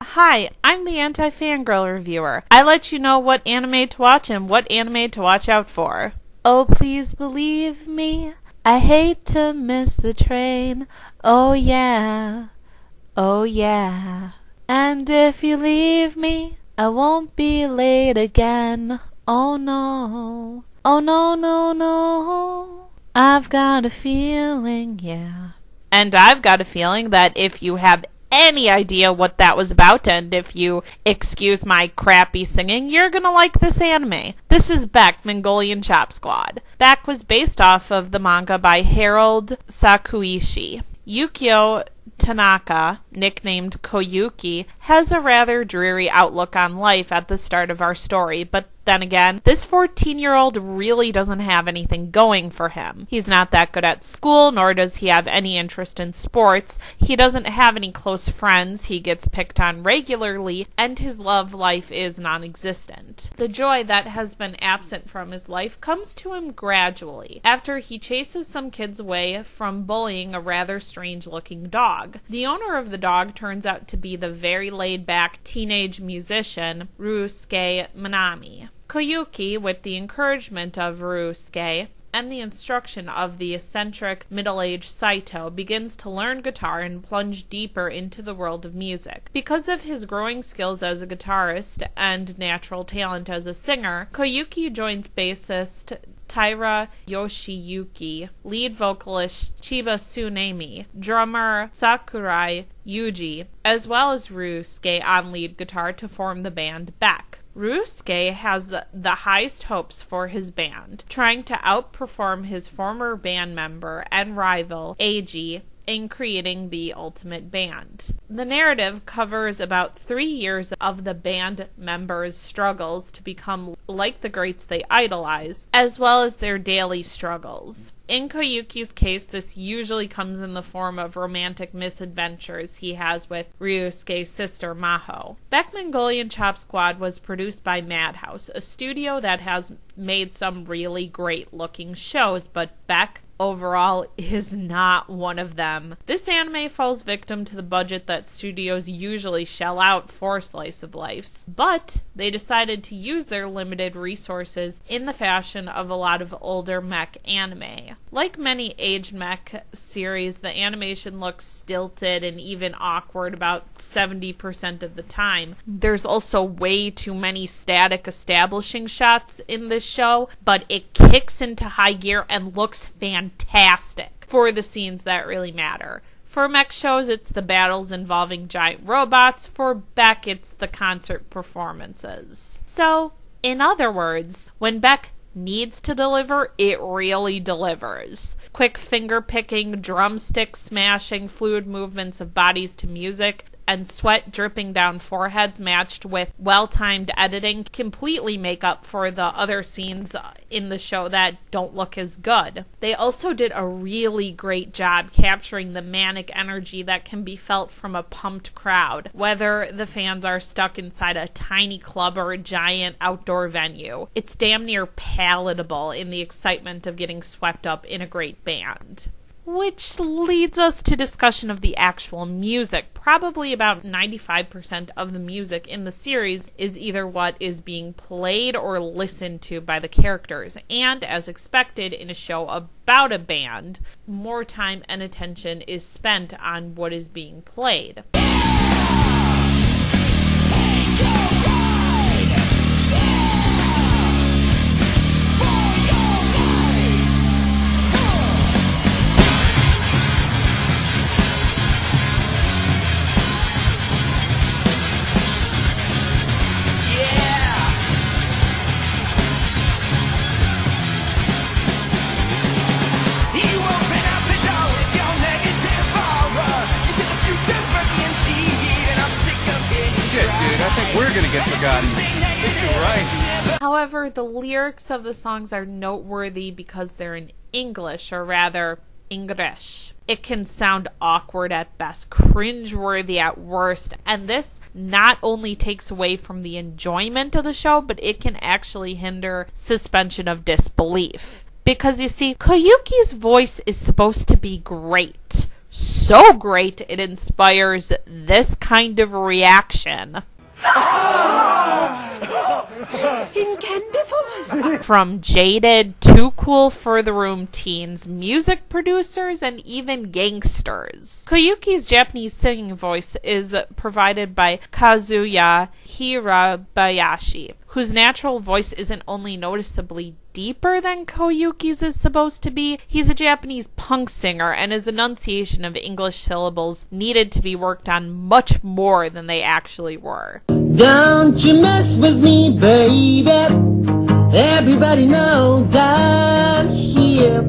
Hi, I'm the Anti-Fangirl reviewer. I let you know what anime to watch and what anime to watch out for. Oh, please believe me, I hate to miss the train. Oh yeah, oh yeah. And if you leave me, I won't be late again. Oh no, oh no, no, no. I've got a feeling, yeah. And I've got a feeling that if you have any idea what that was about, and if you excuse my crappy singing, you're gonna like this anime. This is Beck, Mongolian Chop Squad. Beck was based off of the manga by Harold Sakuishi. Yukio Tanaka, nicknamed Koyuki, has a rather dreary outlook on life at the start of our story, but then again, this 14-year-old really doesn't have anything going for him. He's not that good at school, nor does he have any interest in sports. He doesn't have any close friends, he gets picked on regularly, and his love life is non-existent. The joy that has been absent from his life comes to him gradually, after he chases some kids away from bullying a rather strange-looking dog. The owner of the dog turns out to be the very laid-back teenage musician, Ryusuke Minami. Koyuki, with the encouragement of Ryusuke and the instruction of the eccentric middle-aged Saito, begins to learn guitar and plunge deeper into the world of music. Because of his growing skills as a guitarist and natural talent as a singer, Koyuki joins bassist Taira Yoshiyuki, lead vocalist Chiba Tsunemi, drummer Sakurai Yuji, as well as Ryusuke on lead guitar to form the band Beck. Ryusuke has the highest hopes for his band, trying to outperform his former band member and rival, Eiji, in creating the ultimate band. The narrative covers about 3 years of the band members' struggles to become like the greats they idolize, as well as their daily struggles. In Koyuki's case, this usually comes in the form of romantic misadventures he has with Ryusuke's sister Maho. Beck Mongolian Chop Squad was produced by Madhouse, a studio that has made some really great looking shows, but Beck overall is not one of them. This anime falls victim to the budget that studios usually shell out for slice of lifes, but they decided to use their limited resources in the fashion of a lot of older mech anime. Like many aged mech series, the animation looks stilted and even awkward about 70% of the time. There's also way too many static establishing shots in this show, but it kicks into high gear and looks fantastic for the scenes that really matter. For mech shows, it's the battles involving giant robots. For Beck, it's the concert performances. So, in other words, when Beck needs to deliver, it really delivers. Quick finger-picking, drumstick smashing, fluid movements of bodies to music, and sweat dripping down foreheads matched with well-timed editing completely make up for the other scenes in the show that don't look as good. They also did a really great job capturing the manic energy that can be felt from a pumped crowd, whether the fans are stuck inside a tiny club or a giant outdoor venue. It's damn near palatable in the excitement of getting swept up in a great band. Which leads us to discussion of the actual music. Probably about 95% of the music in the series is either what is being played or listened to by the characters, and as expected in a show about a band, more time and attention is spent on what is being played. We're gonna get forgotten. You're right. However, the lyrics of the songs are noteworthy because they're in English, or rather, English. It can sound awkward at best, cringeworthy at worst, and this not only takes away from the enjoyment of the show, but it can actually hinder suspension of disbelief. Because you see, Koyuki's voice is supposed to be great. So great it inspires this kind of reaction. From jaded, too cool for the room teens, music producers, and even gangsters. Koyuki's Japanese singing voice is provided by Kazuya Hirabayashi, whose natural voice isn't only noticeably deeper than Koyuki's is supposed to be, he's a Japanese punk singer, and his enunciation of English syllables needed to be worked on much more than they actually were. Don't you mess with me, baby. Everybody knows I'm here.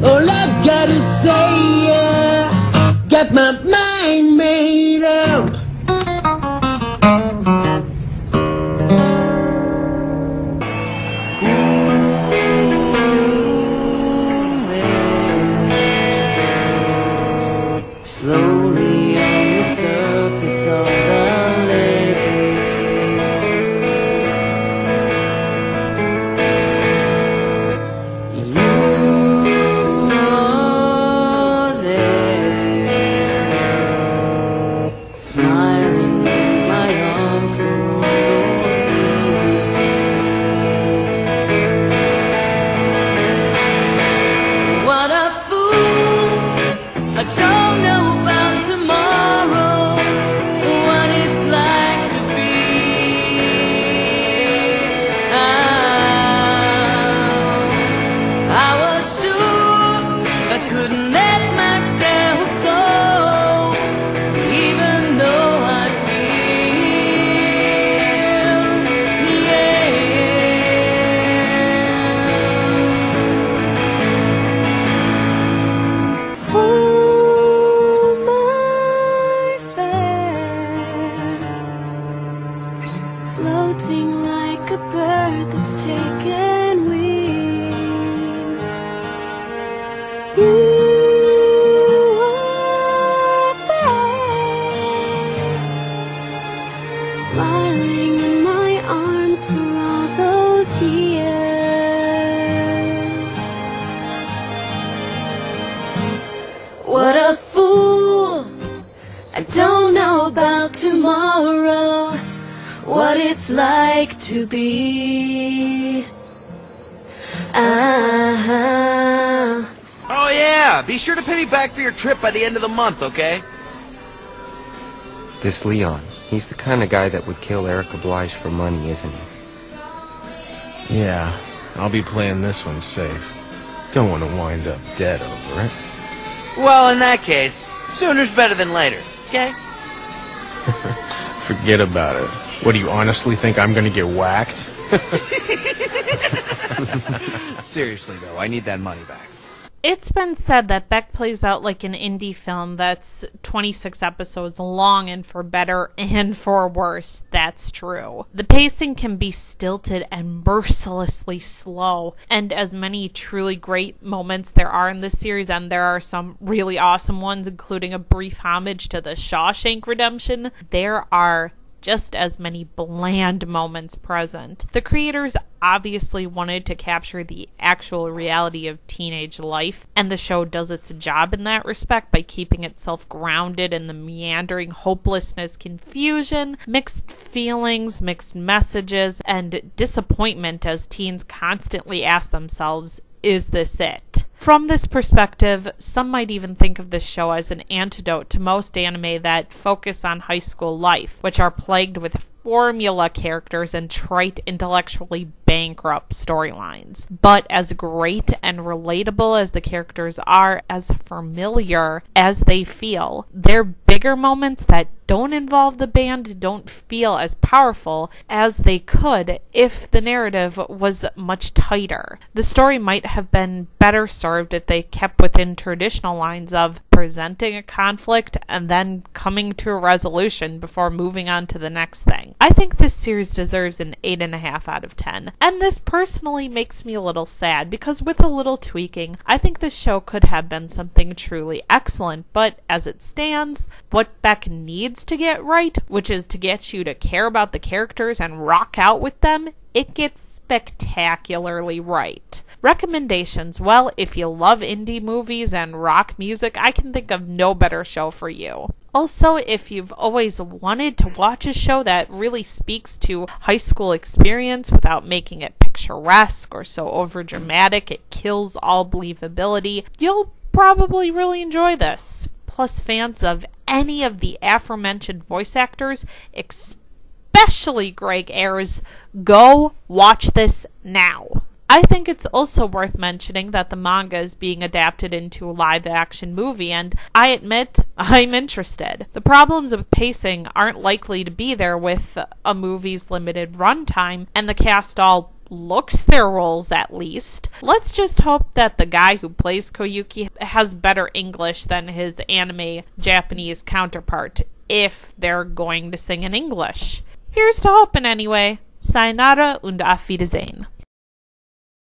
All I gotta say, got my mind made up. Slowly on the surface of the lake, you are there, smiling in my arms for all those years. What a fool! I don't know about tomorrow, what it's like to be. I was sure I couldn't let myself go, even though I feel, oh, my fair, floating like a bird that's taken wing. You are there, smiling in my arms for all those years. What a fool! I don't know about tomorrow, what it's like to be. Oh yeah, be sure to pay me back for your trip by the end of the month, okay? This Leon, he's the kind of guy that would kill Erica Blige for money, isn't he? Yeah, I'll be playing this one safe. Don't want to wind up dead over it. Well, in that case, sooner's better than later, okay? Forget about it. What, do you honestly think I'm gonna get whacked? Seriously, though, I need that money back. It's been said that Beck plays out like an indie film that's 26 episodes long, and for better and for worse, that's true. The pacing can be stilted and mercilessly slow, and as many truly great moments there are in this series, and there are some really awesome ones, including a brief homage to the Shawshank Redemption, there are just as many bland moments present. The creators obviously wanted to capture the actual reality of teenage life, and the show does its job in that respect by keeping itself grounded in the meandering hopelessness, confusion, mixed feelings, mixed messages, and disappointment as teens constantly ask themselves, is this it? From this perspective, some might even think of this show as an antidote to most anime that focus on high school life, which are plagued with formula characters and trite, intellectually bankrupt storylines. But as great and relatable as the characters are, as familiar as they feel, their bigger moments that don't involve the band don't feel as powerful as they could if the narrative was much tighter. The story might have been better served if they kept within traditional lines of presenting a conflict and then coming to a resolution before moving on to the next thing. I think this series deserves an 8.5 out of 10, and this personally makes me a little sad because with a little tweaking, I think this show could have been something truly excellent, but as it stands, what Beck needs to get right, which is to get you to care about the characters and rock out with them, it gets spectacularly right. Recommendations. Well, if you love indie movies and rock music, I can think of no better show for you. Also, if you've always wanted to watch a show that really speaks to high school experience without making it picturesque or so overdramatic it kills all believability, you'll probably really enjoy this. Plus, fans of any of the aforementioned voice actors, especially Greg Ayres, go watch this now. I think it's also worth mentioning that the manga is being adapted into a live-action movie, and I admit I'm interested. The problems with pacing aren't likely to be there with a movie's limited runtime, and the cast all looks their roles at least. Let's just hope that the guy who plays Koyuki has better English than his anime Japanese counterpart, if they're going to sing in English. Here's to hoping anyway. Sayonara und auf Wiedersehen.